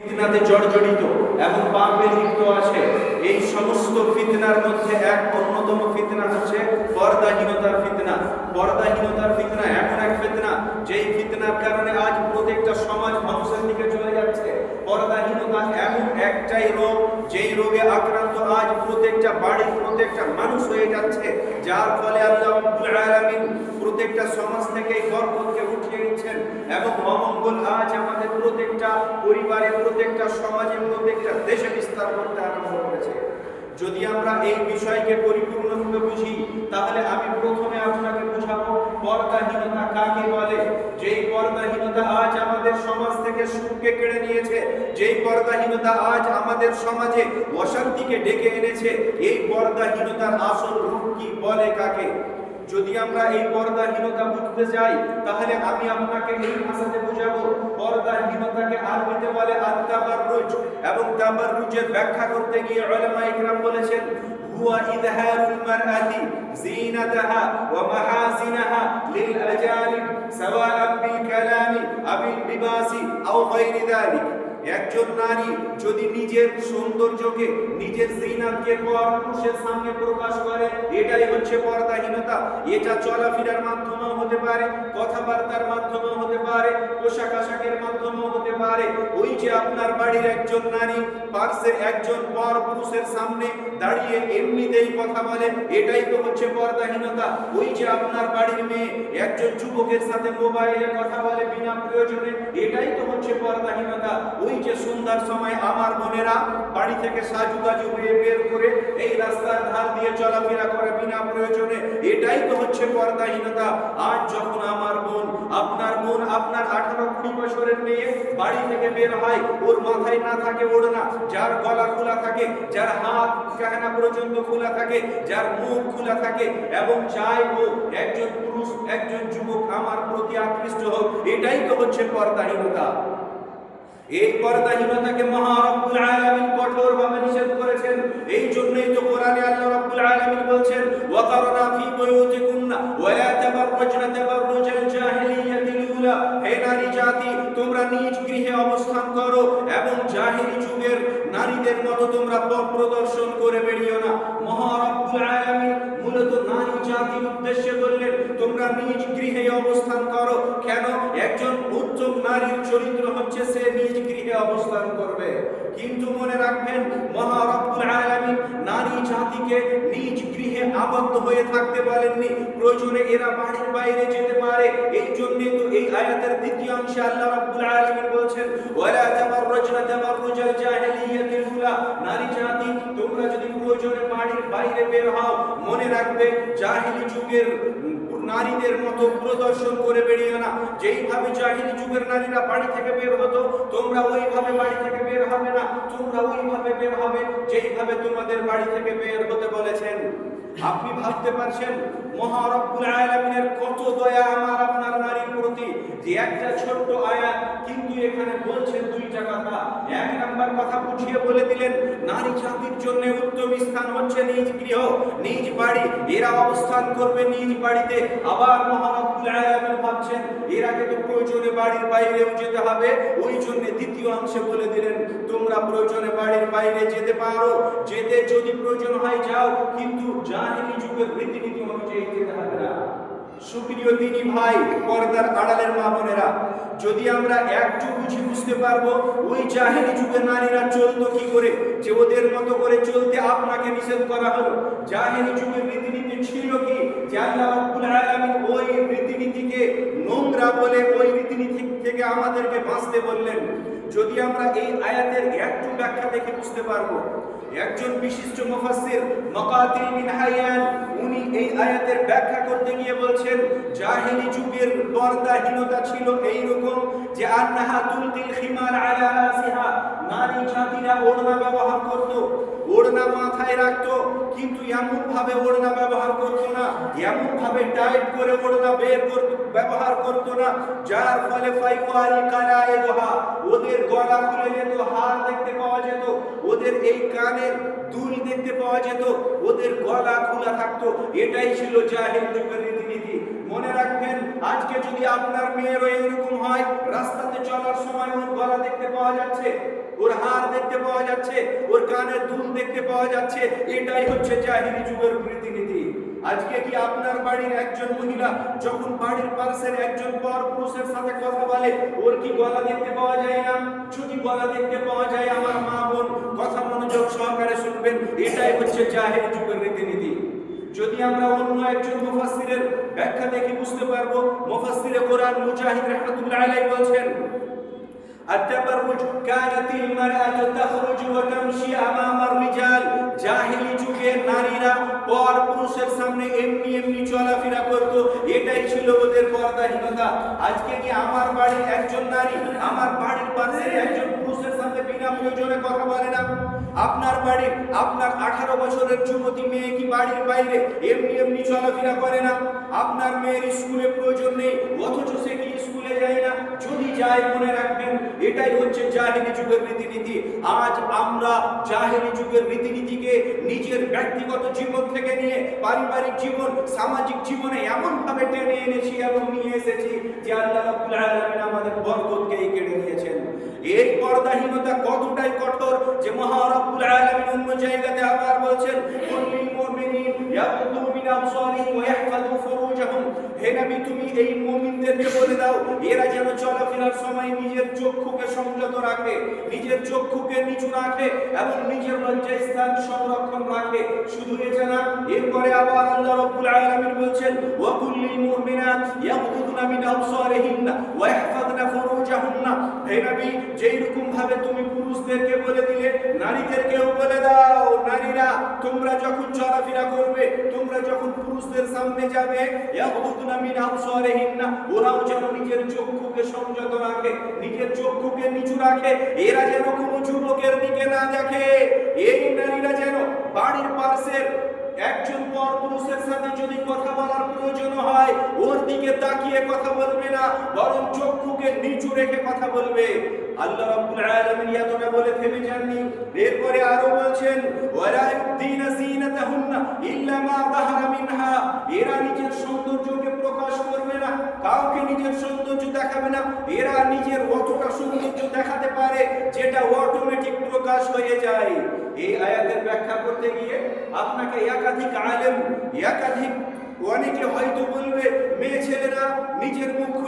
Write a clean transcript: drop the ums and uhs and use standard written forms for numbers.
ফিতনাতে জর্জরিত এবং পাপে লিপ্ত আছে। এই সমস্ত ফিতনার মধ্যে এক অন্যতম ফিতনা হচ্ছে পর্দাহীনতার ফিতনা। পর্দাহীনতার ফিতনা এমন এক ফিতনা যেই ফিতনার কারণে আজ প্রত্যেকটা সমাজ ধ্বংসের দিকে চলে যাচ্ছে। পর্দাহীনতা এমন একটাই রোগ যেই রোগে আক্রান্ত আজ প্রত্যেকটা বাড়ির প্রত্যেকটা মানুষ হয়ে যাচ্ছে, যার ফলে আল্লাহ রাব্বুল আলামিন প্রত্যেকটা সমাজ থেকে বরকতকে উঠিয়ে নিচ্ছেন এবং অমঙ্গল আজ আমাদের প্রত্যেকটা পরিবারে, প্রত্যেকটা সমাজে, প্রত্যেকটা দেশে বিস্তার করতে আরম্ভ করেছে। যদি আমরা এই বিষয়কে পরিপূর্ণরূপে বুঝি, তাহলে আমি প্রথমে আপনাকে বুঝাবো পর্দাহীনতা কাকে বলে। যেই পর্দাহীনতা আজ আমাদের সমাজ থেকে সুখকে কেড়ে নিয়েছে, যেই পর্দাহীনতা আজ আমাদের সমাজে অশান্তিকে ডেকে এনেছে, এই পর্দাহীনতার আসল রূপ কি বলে কাকে? যদি আমরা এই পর্দাহীনতা বুঝতে চাই, তাহলে আমি আপনাকে এই ভাষাতে বুঝাবো। পর্দাহীনতাকে আরবিতে বলে আত-তাবাররুজ, এবং তাবাররুজের ব্যাখ্যা করতে গিয়ে উলামায়ে কেরাম বলেছেন হুয়া ইযহারুল মারআতি যিনাতাহা ওয়া মাহাসিনাহা লিল আজালিব সাওয়াআন বিল কালামি আও বিল লিবাসি আও গায়রি যালিক। একজন নারী যদি নিজের সৌন্দর্যকে, নিজের জিনাতকে পুরুষের সামনে প্রকাশ করে, এটাই হচ্ছে পর্দাহীনতা। এটা চলাফেরার মাধ্যমেও হতে পারে, কথাবার্তার মাধ্যমেও হতে পারে, পোশাক আশাকের মাধ্যমেও হতে পারে। ওই যে আপনার বাড়ির একজন নারী পার্শ্বের একজন পুরুষের সামনে দাঁড়িয়ে এমনিতেই কথা বলে, এটাই তো হচ্ছে পর্দাহীনতা। ওই যে আপনার বাড়ির মেয়ে একজন যুবকের সাথে মোবাইলে কথা বলে বিনা প্রয়োজনে, এটাই তো হচ্ছে পর্দাহীনতা। ওই যে সন্ধ্যার সময় আমার বোনেরা বাড়ি থেকে সাজুগাজু হয়ে বের করে এই রাস্তার ধার দিয়ে চলাফেরা করে বিনা প্রয়োজনে, এটাই তো হচ্ছে পর্দাহীনতা। আজ যখন আমার বোন, আপনার 18-20 বছরের মেয়ে বাড়ি থেকে বের হয়, ওর মাথায় না থাকে ওড়না, যার গলা খোলা থাকে, যার হাত কাঁধা পর্যন্ত খোলা থাকে, যার মুখ খোলা থাকে, এবং চায় ও একজন পুরুষ, একজন যুবক আমার প্রতি আকৃষ্ট হোক, এটাই তো হচ্ছে পর্দাহীনতা। এই পর্দাহীনতাকে মহা রব্বুল আলামিন কঠোরভাবে নিষেধ করেছেন। এই জন্যই তো কোরআনে আল্লাহ রব্বুল আলামিন বলছেন ওয়াকারনা ফি বুয়ুতিকুন্না ওয়ালা তাবাররাজনা তাবাররুজাল জাহিলিয়াতিল উলা। হে নারী জাতি, তোমরা নিজ গৃহে অবস্থান করো এবং জাহিলি যুগের নারীদের মতো তোমরা পথ প্রদর্শন করে বেরিও না। মহা রব্বুল আলামিন মূলত নারী জাতির উদ্দেশ্যে বললেন তোমরা নিজ গৃহে অবস্থান করো। কেন? একজন উত্তম নারীর চরিত্র হচ্ছে সে নিজ গৃহে অবস্থান করবে। কিন্তু মনে রাখবেন মহা রব্বুল আলামিন নারী জাতিকে নিজ গৃহে আবদ্ধ হয়ে থাকতে বলেননি, প্রয়োজনে এরা বাড়ির বাইরে যেতে পারে। এই জন্যই তো এই আয়াতের দ্বিতীয় অংশে আল্লাহ রাব্বুল আলামিন বলছেন ওয়ালা তাবাররাজনা তাবাররুজাল জাহিলিয়াতিল উলা। নারী জাতি তোমরা যদি প্রয়োজনে বাড়ির বাইরে বের হও, মনে রাখবে জাহিলি যুগের নারীদের মতো প্রদর্শন করে বেরিয়ে না। যেইভাবে জাহিলি যুগের নারীরা বাড়ি থেকে বের হতো, তোমরা ওইভাবে বাড়ি থেকে বের হবে না। তোমরা ওইভাবে বের হবে যেইভাবে তোমাদের বাড়ি থেকে বের হতে বলেছেন। আপনি ভাবতে পারছেন মহা রব্বুল আলামিনের কত দয়া আমার আপনার নারীর প্রতি, যে একটা ছোট্ট আয়াত কিন্তু এখানে বলছেন দুইটা কথা। এক নাম্বার কথা বুঝিয়ে বলে দিলেন নারী জাতির জন্য উত্তম স্থান হচ্ছে নিজ গৃহ, নিজ বাড়ি। এরা অবস্থান করবে নিজ বাড়িতে। আবার মহা রব্বুল আলামিন ভাবছেন এর আগে তো প্রয়োজনে বাড়ির বাইরেও যেতে হবে, ওই জন্য দ্বিতীয় অংশে বলে দিলেন তোমরা প্রয়োজনে বাড়ির বাইরে যেতে পারো, যেতে যদি প্রয়োজন হয় যাও, কিন্তু জাহিলি যুগের রীতিনীতি অনুযায়ী যেতে হবে না। সুপ্রিয় দিনী ভাই, পর্দার আড়ালের মা বোনেরা, যদি আমরা একটু বুঝতে পারবো ওই জাহিলি যুগের নারীরা চলতো কি করে, যে ওদের মতো করে চলতে আপনাকে নিষেধ করা হলো। জাহিলি যুগের রীতিনীতি ছিল কি, যে আল্লাহ রাব্বুল আলামিন ওই রীতিনীতিকে নোংরা বলে ওই রীতিনীতি থেকে আমাদেরকে বাঁচতে বললেন। যদি আমরা এই আয়াতের একটু ব্যাখ্যা দেখে বুঝতে পারবো। একজন বিশিষ্ট মুফাসসির মাকাতিল বিন হাইয়ান উনি এই আয়াতের ব্যাখ্যা করতে গিয়ে বলছেন জাহিলি যুগের পর্দাহীনতা ছিল এই রকম যে আন্নাহা তুলকিল খিমার আলা রাসিহা। নারী জাতিরা ওড়না ব্যবহার করত, ওড়না মাথায় রাখতো, কিন্তু এমন ভাবে ওড়না ব্যবহার করতো না, এমন ভাবে টাইট করে ওড়না ব্যবহার করতো না, যার ফলে ফাইওয়ারি কালায়েদহা, ওদের গলা খুলে যেত, হাড় দেখতে পাওয়া যেত, ওদের এই কানের দুল দেখতে পাওয়া যেত, ওদের গলা খোলা থাকতো। এটাই ছিল জাহিল যুগের রীতিনীতি। মনে রাখবেন, আজকে যদি আপনার মেয়েরও এরকম হয়, রাস্তাতে চলার সময় ওর গলা দেখতে পাওয়া যাচ্ছে, ওর হার দেখতে পাওয়া যাচ্ছে, ওর কানের দুল দেখতে পাওয়া যাচ্ছে, এটাই হচ্ছে জাহিলি যুগের রীতিনীতি। আজকে কি আপনার বাড়ির একজন মহিলা যখন বাড়ির পাশের একজন পর পুরুষের সাথে কথা বলে, ওর কি গলা দেখতে পাওয়া যায় না? যদি গলা দেখতে পাওয়া যায়, আমার মা বোন কথা মনোযোগ সহকারে শুনবেন, এটাই হচ্ছে জাহিলি যুগের রীতিনীতি। যদি আমরা অন্য একজন মুফাসসিরের ব্যাখ্যা দেখে বুঝতে পারবো, মুফাসসিরে কোরআন মুজাহিদ রাহমাতুল্লাহ আলাইহি বলেছেন, التبرج كانت المرأة تخرج وتمشي أمام الرجال। জাহিলি যুগে নারীরা পর পুরুষের সামনে এমনি এমনি চলাফেরা করত, এটাই ছিল ওদের পর্দাহীনতা। আজকে কি আমার বাড়ির একজন নারী আমার বাড়ির পাশের একজন পুরুষের সাথে বিনা প্রয়োজনে কথা বলে না? আপনার বাড়ির আপনার 18 বছরের যুবতী মেয়ে কি বাড়ির বাইরে এমনি এমনি চলাফেরা করে না? আপনার মেয়ের স্কুলে প্রয়োজন নেই, অথচ সে কি স্কুলে যায় না? যদি যায়, মনে রাখবেন, এটাই হচ্ছে জাহিলি যুগের রীতিনীতি। আজ আমরা জাহিলি যুগের রীতিনীতিকে নিজের ব্যক্তিগত জীবন থেকে নিয়ে পারিবারিক জীবন, সামাজিক জীবনে এমন ভাবে টেনে এনেছি এবং নিয়ে এসেছি যে আল্লাহ রাব্বুল আলামিন আমাদের বরকতকেই কেড়ে নিয়েছেন। এই পর্দাহীনতা কতটাই কঠোর যে মহান রব্বুল আলামিন অন্য জায়গাতে আবার বলেছেন, কুল্লিল মুমিনিন ইয়াগুদ্দু মিন আবসারিহিম ওয়া ইয়াহফাযু ফুরুজাহুম। হে নবী, তুমি এই মুমিনদেরকে বলে দাও, এরা যেন চলাফেরার সময় নিজের চক্ষুকে সংযত রাখে, নিজের চক্ষুকে নিচু রাখে এবং নিজের লজ্জাস্থান সংরক্ষণ রাখে। শুধু এটা না, এরপরে আবার আল্লাহ রাব্বুল আলামিন বলছেন, ওয়া কুল্লিল মুমিনাত ইয়াগুদ্দুনা মিন আবসারিহিন্না ওয়া ইয়াহফাযনা ফুরুজাহুন্না। হে নবী, যেই রকম ভাবে তুমি পুরুষদেরকে বলে দিলে, নারীদেরকেও বলে দাও, নারীরা তোমরা যখন চলাফেরা করবে, তোমরা যখন পুরুষদের সামনে যাবে, ইয়াগুদ্দুনা মিন আবসারিহিন্না, ওরাও যেন নিজের চক্ষুকে সংযত রাখে, নিজের চক্ষুকে নিচু রাখে, এরা যেন কোনো যুবকের দিকে না দেখে। এই নারীরা যেন বাড়ির পাশের একজন পর পুরুষের সাথে যদি কথা বলার প্রয়োজন হয়, ওর দিকে তাকিয়ে কথা বলবে না, বরং চক্ষুকে নিচু রেখে কথা বলবে। আল্লাহ রাব্বুল আলামিন এতটা বলে থেমে যাননি, এরপরে আরো বলছেন, ওয়ালা ইউদিনা যিনাতাহুন্না ইল্লা মা যাহারা মিনহা। এরা নিজের সৌন্দর্যকে প্রকাশ করবে না, কাউকে নিজের সৌন্দর্য দেখাবে না। এরা নিজের অতটা সৌন্দর্য দেখাতে পারে যেটা অটোমেটিক প্রকাশ হয়ে যায়। এই আয়াতের ব্যাখ্যা করতে গিয়ে আপনাকে একাধিক আলেম, অনেকে হয়তো বলবে, মেয়ে ছেলেরা নিজের মুখ খোলা